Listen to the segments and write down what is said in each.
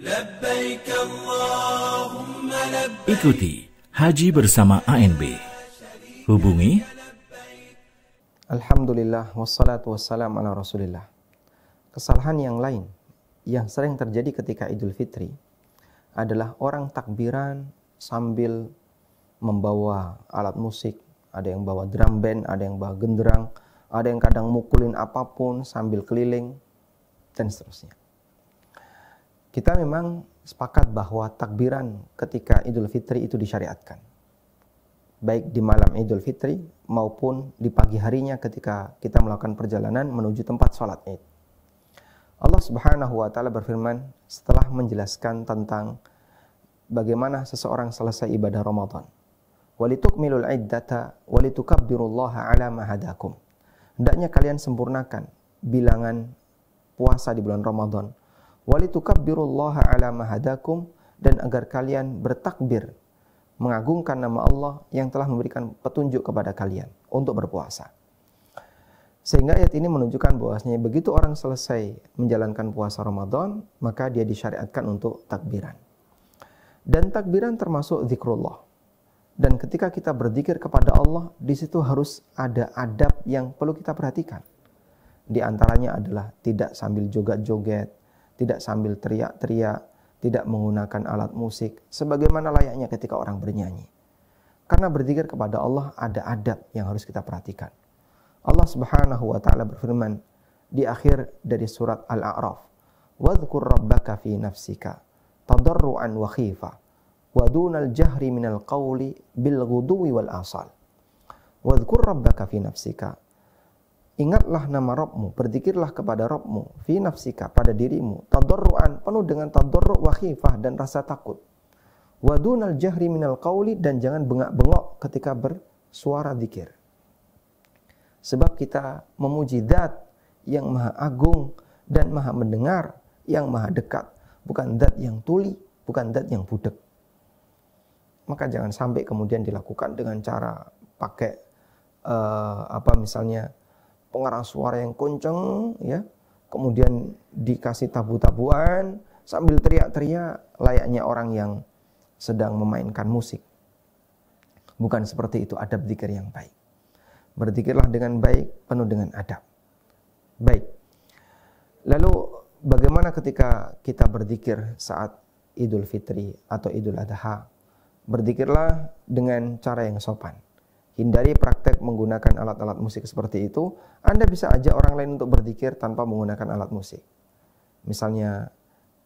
Labbaik Allahumma labbaik. Ikuti Haji bersama ANB. Hubungi Alhamdulillah wassalatu wassalamu ala Rasulillah. Kesalahan yang lain yang sering terjadi ketika Idul Fitri adalah orang takbiran sambil membawa alat musik. Ada yang bawa drum band, ada yang bawa genderang, ada yang kadang mukulin apapun sambil keliling, dan seterusnya. Kita memang sepakat bahwa takbiran ketika Idul Fitri itu disyariatkan. Baik di malam Idul Fitri maupun di pagi harinya ketika kita melakukan perjalanan menuju tempat sholat Id. Allah Subhanahu wa taala berfirman setelah menjelaskan tentang bagaimana seseorang selesai ibadah Ramadan. Walitukmilul iddata walitukabbirullaha ala ma hadakum. Hendaknya kalian sempurnakan bilangan puasa di bulan Ramadan. Walitukabbirullaha ala ma hadakum, dan agar kalian bertakbir mengagungkan nama Allah yang telah memberikan petunjuk kepada kalian untuk berpuasa. Sehingga ayat ini menunjukkan bahwasanya begitu orang selesai menjalankan puasa Ramadan, maka dia disyariatkan untuk takbiran. Dan takbiran termasuk zikrullah. Dan ketika kita berzikir kepada Allah, di situ harus ada adab yang perlu kita perhatikan. Di antaranya adalah tidak sambil joget-joget, tidak sambil teriak-teriak, tidak menggunakan alat musik, sebagaimana layaknya ketika orang bernyanyi. Karena berzikir kepada Allah ada adab yang harus kita perhatikan. Allah Subhanahu wa taala berfirman di akhir dari surat Al-A'raf, "Wadhkur rabbaka fi nafsika tadarruan wa khifa wa dunal jahri minal qawli bil ghuduwi wal asal." Wadhkur rabbaka fi nafsika. Ingatlah nama Rabbmu, berzikirlah kepada Rabbmu, fi nafsika, pada dirimu, tadarruan, penuh dengan tadarru' wa khifah, dan rasa takut. Wa dunal jahri minal qawli, dan jangan bengak-bengok ketika bersuara zikir. Sebab kita memuji Zat yang maha agung dan maha mendengar, yang maha dekat, bukan Zat yang tuli, bukan Zat yang budek. Maka jangan sampai kemudian dilakukan dengan cara pakai misalnya pengeras suara yang kenceng, ya, kemudian dikasih tabu-tabuan sambil teriak-teriak layaknya orang yang sedang memainkan musik. Bukan seperti itu adab zikir yang baik. Berzikirlah dengan baik, penuh dengan adab. Baik. Lalu bagaimana ketika kita berzikir saat Idul Fitri atau Idul Adha? Berzikirlah dengan cara yang sopan. Hindari praktek menggunakan alat-alat musik seperti itu. Anda bisa ajak orang lain untuk berzikir tanpa menggunakan alat musik. Misalnya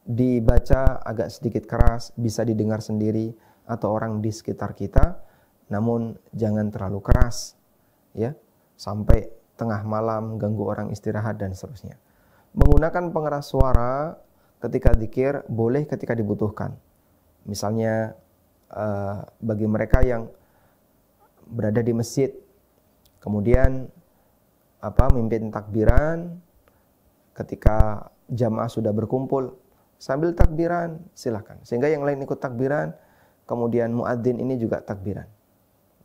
dibaca agak sedikit keras, bisa didengar sendiri atau orang di sekitar kita, namun jangan terlalu keras, ya, sampai tengah malam ganggu orang istirahat dan seterusnya. Menggunakan pengeras suara ketika zikir boleh ketika dibutuhkan. Misalnya bagi mereka yang berada di masjid, kemudian mimpin takbiran ketika jamaah sudah berkumpul, sambil takbiran silakan, sehingga yang lain ikut takbiran, kemudian muadzin ini juga takbiran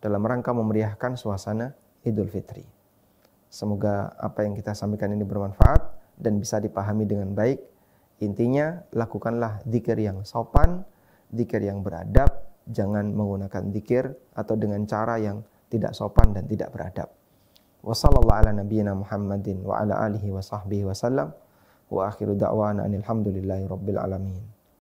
dalam rangka memeriahkan suasana Idul Fitri. Semoga apa yang kita sampaikan ini bermanfaat dan bisa dipahami dengan baik. Intinya, lakukanlah zikir yang sopan, zikir yang beradab. Jangan menggunakan zikir atau dengan cara yang tidak sopan dan tidak beradab. Wassallallahu ala nabiyyina Muhammadin wa ala alihi wa sahbihi wa sallam. Wa akhiru da'wana anil hamdulillahi rabbil alamin.